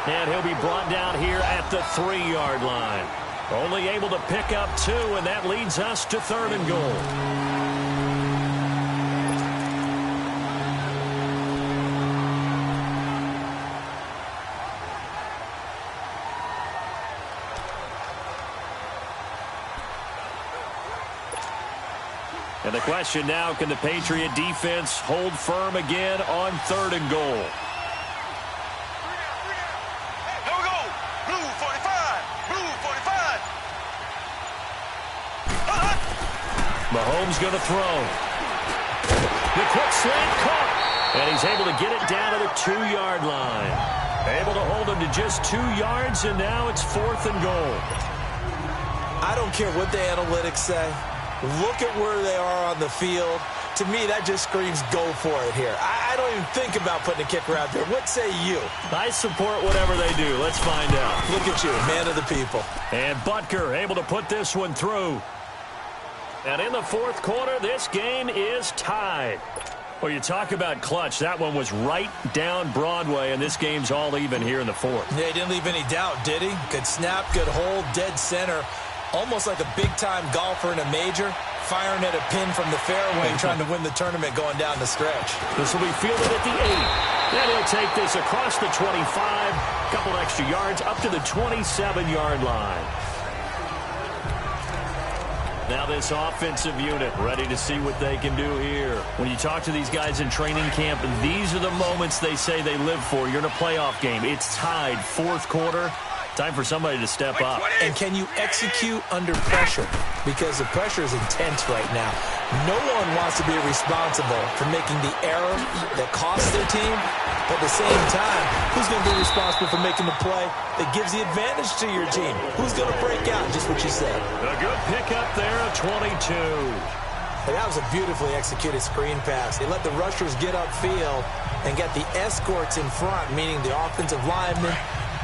4. And he'll be brought down here at the 3-yard line. Only able to pick up 2, and that leads us to 3rd and goal. And the question now, can the Patriot defense hold firm again on 3rd and goal? Here we go. Blue 45, blue 45. Mahomes going to throw. The quick slant caught. And he's able to get it down to the 2-yard line. Able to hold him to just 2 yards, and now it's 4th and goal. I don't care what the analytics say. Look at where they are on the field. To me, that just screams go for it here. I don't even think about putting a kicker out there. What say you? I support whatever they do. Let's find out. Look at you, man of the people. And Butker able to put this one through. And in the 4th quarter, this game is tied. Well, you talk about clutch. That one was right down Broadway, and this game's all even here in the 4th. Yeah, he didn't leave any doubt, did he? Good snap, good hold, dead center. Almost like a big-time golfer in a major, firing at a pin from the fairway, trying to win the tournament going down the stretch. This will be fielded at the 8. Then he'll take this across the 25, couple extra yards, up to the 27-yard line. Now this offensive unit ready to see what they can do here. When you talk to these guys in training camp, these are the moments they say they live for. You're in a playoff game. It's tied, 4th quarter. Time for somebody to step up. And can you execute under pressure? Because the pressure is intense right now. No one wants to be responsible for making the error that costs their team. But at the same time, who's going to be responsible for making the play that gives the advantage to your team? Who's going to break out? Just what you said. A good pickup there of 22. Hey, that was a beautifully executed screen pass. They let the rushers get upfield and get the escorts in front, meaning the offensive linemen,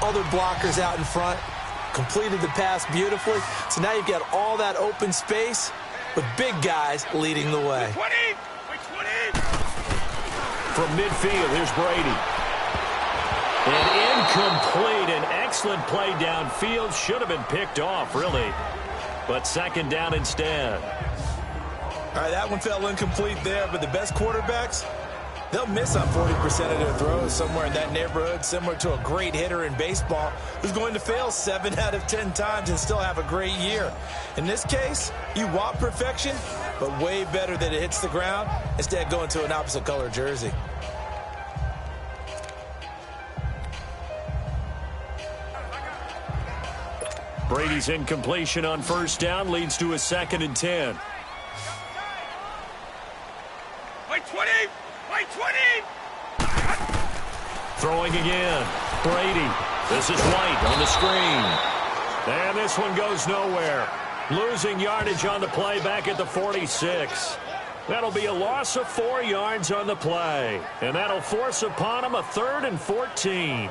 other blockers out in front, completed the pass beautifully. So now you've got all that open space with big guys leading the way. From midfield, here's Brady. And incomplete. An excellent play downfield. Should have been picked off, really. But 2nd down instead. All right, that one fell incomplete there, but the best quarterbacks, they'll miss on 40% of their throws, somewhere in that neighborhood, similar to a great hitter in baseball who's going to fail 7 out of 10 times and still have a great year. In this case, you want perfection, but way better that it hits the ground instead going to an opposite color jersey. Brady's incompletion on 1st down leads to a 2nd and 10. Wait 20! Wait 20! Throwing again. Brady. This is White on the screen. And this one goes nowhere. Losing yardage on the play back at the 46. That'll be a loss of 4 yards on the play. And that'll force upon him a 3rd and 14.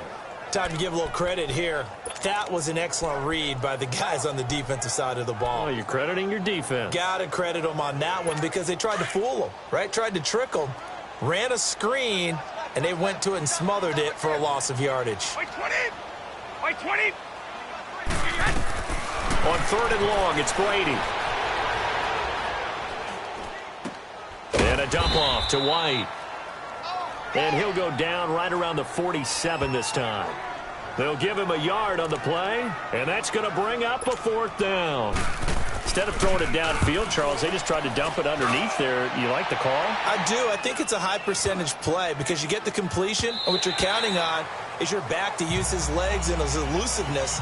Time to give a little credit here. That was an excellent read by the guys on the defensive side of the ball. Oh, you're crediting your defense. Got to credit them on that one because they tried to fool them, right? Tried to trick them. ran a screen, and they went to it and smothered it for a loss of yardage. Wait 20! Wait 20! On 3rd and long, it's Brady. And a dump off to White. And he'll go down right around the 47 this time. They'll give him a yard on the play, and that's going to bring up a 4th down. Instead of throwing it downfield, Charles, they just tried to dump it underneath there. You like the call? I do. I think it's a high percentage play because you get the completion, and what you're counting on is your back to use his legs and his elusiveness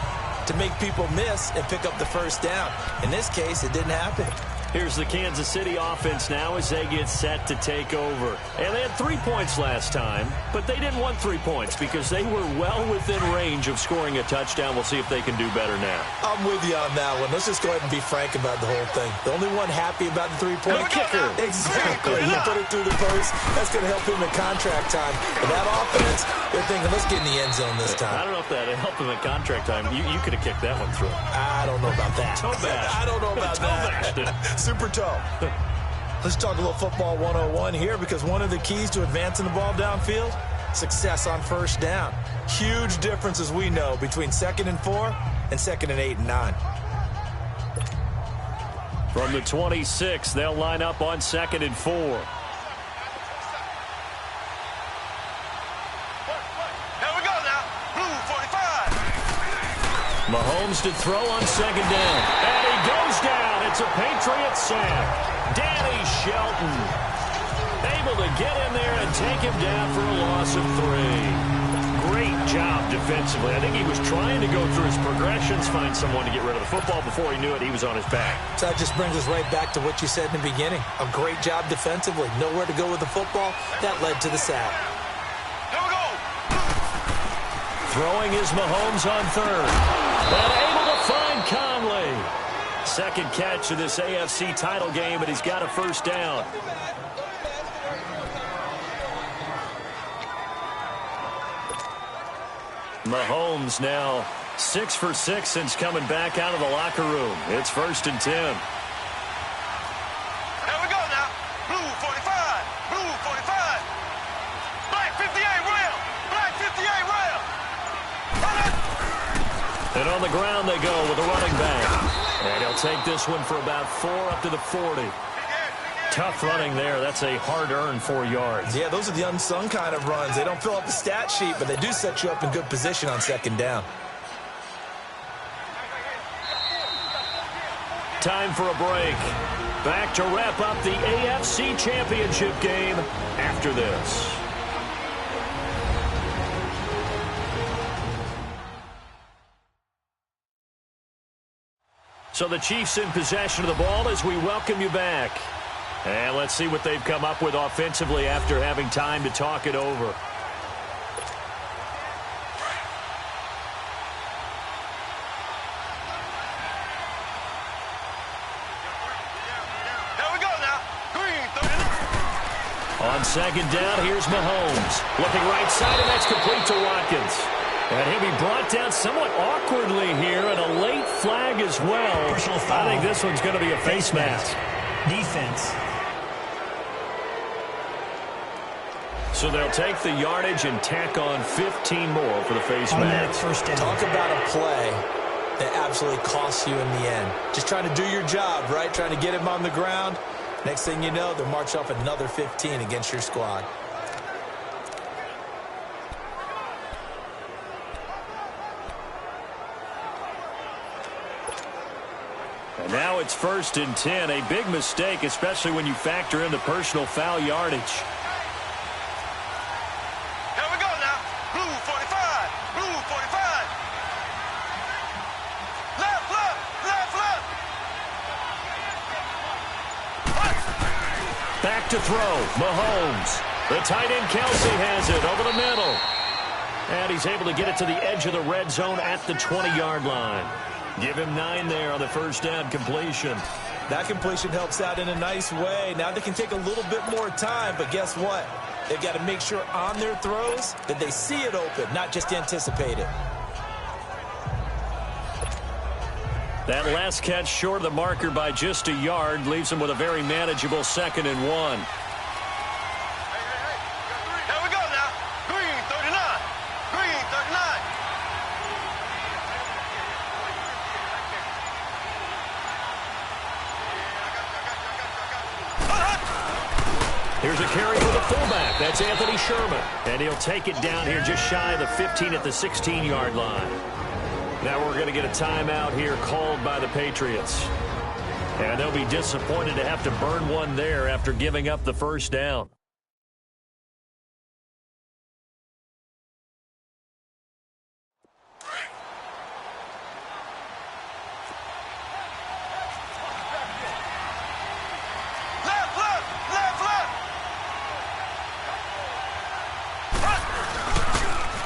to make people miss and pick up the 1st down. In this case, it didn't happen. Here's the Kansas City offense now as they get set to take over. And they had 3 points last time, but they didn't want 3 points because they were well within range of scoring a touchdown. We'll see if they can do better now. I'm with you on that one. Let's just go ahead and be frank about the whole thing. The only one happy about the 3-point kicker. Exactly. He put it through the post. That's going to help him in contract time. But that offense, they're thinking, let's get in the end zone this time. I don't know if that helped him in contract time. You could have kicked that one through. I don't know about that. Toe bash. I don't know about that. Super toe. Let's talk a little football 101 here because one of the keys to advancing the ball downfield, success on 1st down. Huge difference, as we know, between 2nd and 4 and 2nd and 8 and 9. From the 26, they'll line up on 2nd and 4. Here we go now. Blue 45. Mahomes to throw on 2nd down. And he goes down. It's a Patriots sack. Danny Shelton able to get in there and take him down for a loss of 3. Great job defensively. I think he was trying to go through his progressions, find someone to get rid of the football. Before he knew it, he was on his back. So that just brings us right back to what you said in the beginning. A great job defensively. Nowhere to go with the football. That led to the sack. Here we go. Throwing is Mahomes on 3rd. And able to find Conley. 2nd catch of this AFC title game, and he's got a 1st down. Mahomes now 6 for 6 since coming back out of the locker room. It's 1st and 10. Here we go now. Blue 45. Blue 45. Black 58 rail. Black 58 rail. And on the ground they go with a running back. And he'll take this one for about 4 up to the 40. Tough running there. That's a hard-earned 4 yards. Yeah, those are the unsung kind of runs. They don't fill up the stat sheet, but they do set you up in good position on 2nd down. Time for a break. Back to wrap up the AFC Championship game after this. So the Chiefs in possession of the ball as we welcome you back. And let's see what they've come up with offensively after having time to talk it over. Here we go now. Green 39. On 2nd down, here's Mahomes. Looking right side, and that's complete to Watkins. And he'll be brought down somewhat awkwardly here, and a late flag as well. Personal foul. I think this one's going to be a face mask. Defense. So they'll take the yardage and tack on 15 more for the face Automatic mask. 1st down. Talk about a play that absolutely costs you in the end. Just trying to do your job, right? Trying to get him on the ground. Next thing you know, they'll march off another 15 against your squad. And now it's 1st and 10. A big mistake, especially when you factor in the personal foul yardage. Here we go now. Blue 45. Blue 45. Left, left, left, left. Back to throw. Mahomes. The tight end Kelsey has it over the middle. And he's able to get it to the edge of the red zone at the 20-yard line. Give him 9 there on the 1st down completion. That completion helps out in a nice way. Now they can take a little bit more time, but guess what? They've got to make sure on their throws that they see it open, not just anticipate it. That last catch short of the marker by just a yard leaves them with a very manageable 2nd and 1. Here's a carry for the fullback. That's Anthony Sherman. And he'll take it down here just shy of the 15 at the 16-yard line. Now we're going to get a timeout here called by the Patriots. And they'll be disappointed to have to burn one there after giving up the first down.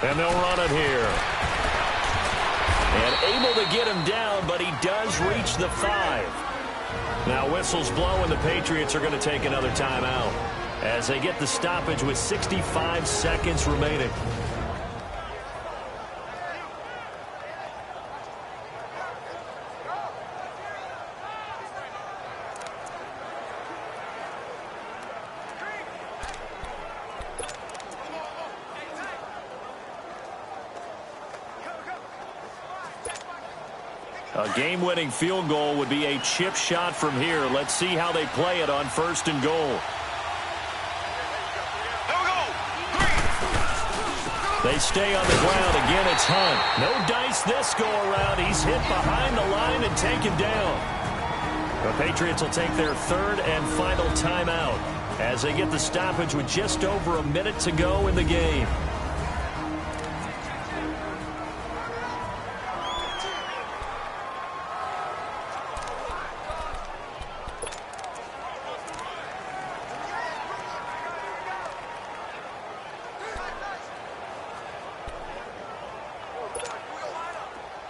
And they'll run it here. And able to get him down, but he does reach the 5. Now whistles blow, and the Patriots are going to take another timeout as they get the stoppage with 65 seconds remaining. A game-winning field goal would be a chip shot from here. Let's see how they play it on 1st and goal. They stay on the ground. Again, it's Hunt. No dice this go-around. He's hit behind the line and taken down. The Patriots will take their 3rd and final timeout as they get the stoppage with just over a minute to go in the game.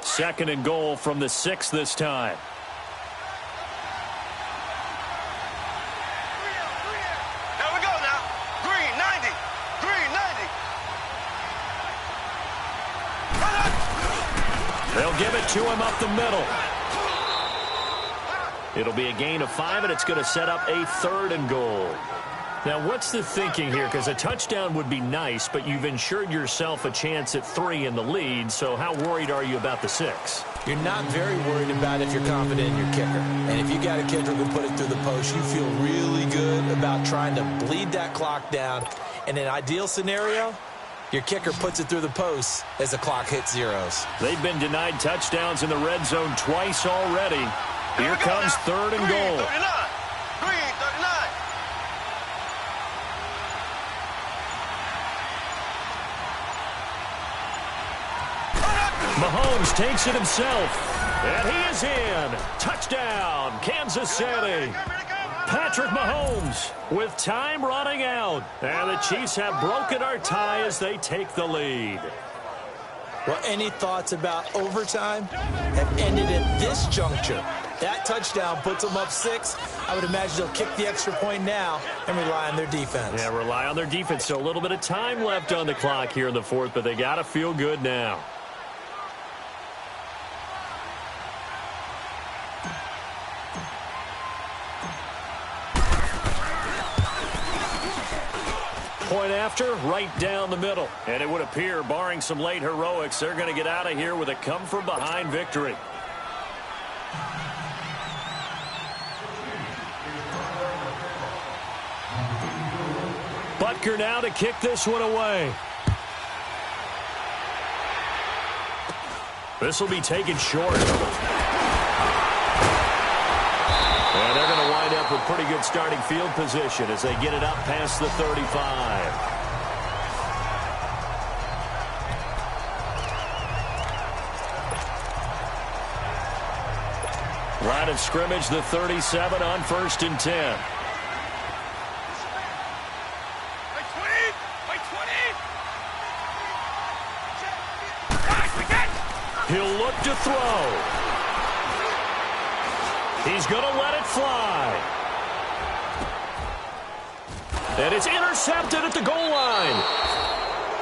Second and goal from the 6 this time. There we go now. Green, 90. Green, 90. They'll give it to him up the middle. It'll be a gain of 5, and it's going to set up a 3rd and goal. Now, what's the thinking here? Because a touchdown would be nice, but you've ensured yourself a chance at 3 in the lead, so how worried are you about the 6? You're not very worried about if you're confident in your kicker. And if you got a kicker who can put it through the post, you feel really good about trying to bleed that clock down. In an ideal scenario, your kicker puts it through the post as the clock hits zeros. They've been denied touchdowns in the red zone twice already. Here comes 3rd and goal. 39. Green, 39. Mahomes takes it himself, and he is in. Touchdown, Kansas City. Patrick Mahomes with time running out. And the Chiefs have broken our tie as they take the lead. Well, any thoughts about overtime have ended at this juncture. That touchdown puts them up 6. I would imagine they'll kick the extra point now and rely on their defense. Yeah, rely on their defense. So a little bit of time left on the clock here in the 4th, but they got to feel good now. Point after, right down the middle. And it would appear, barring some late heroics, they're going to get out of here with a come-from-behind victory. Butker now to kick this one away. This will be taken short. And they're going to wind up with pretty good starting field position as they get it up past the 35. Line of scrimmage, the 37 on 1st and 10. He'll look to throw. He's going to let it fly. And it's intercepted at the goal line.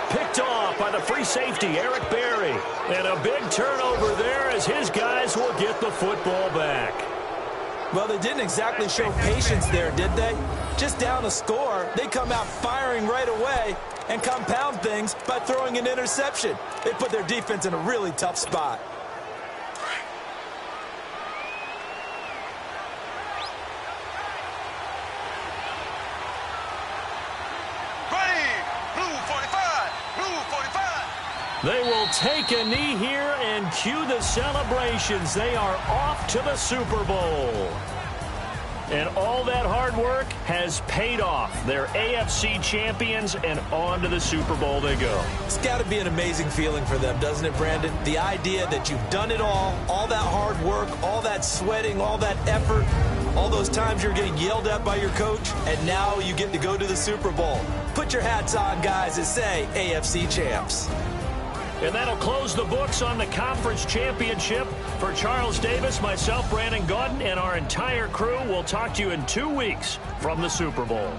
Picked off by the free safety, Eric Berry. And a big turnover there as his guys will get the football back. Well, they didn't exactly show patience there, did they? Just down a score, they come out firing right away and compound things by throwing an interception. They put their defense in a really tough spot. They will take a knee here and cue the celebrations. They are off to the Super Bowl. And all that hard work has paid off. They're AFC champions, and on to the Super Bowl they go. It's got to be an amazing feeling for them, doesn't it, Brandon? The idea that you've done it all that hard work, all that sweating, all that effort, all those times you're getting yelled at by your coach, and now you get to go to the Super Bowl. Put your hats on, guys, and say AFC champs. And that'll close the books on the conference championship. For Charles Davis, myself, Brandon Gaudin, and our entire crew, we'll talk to you in 2 weeks from the Super Bowl.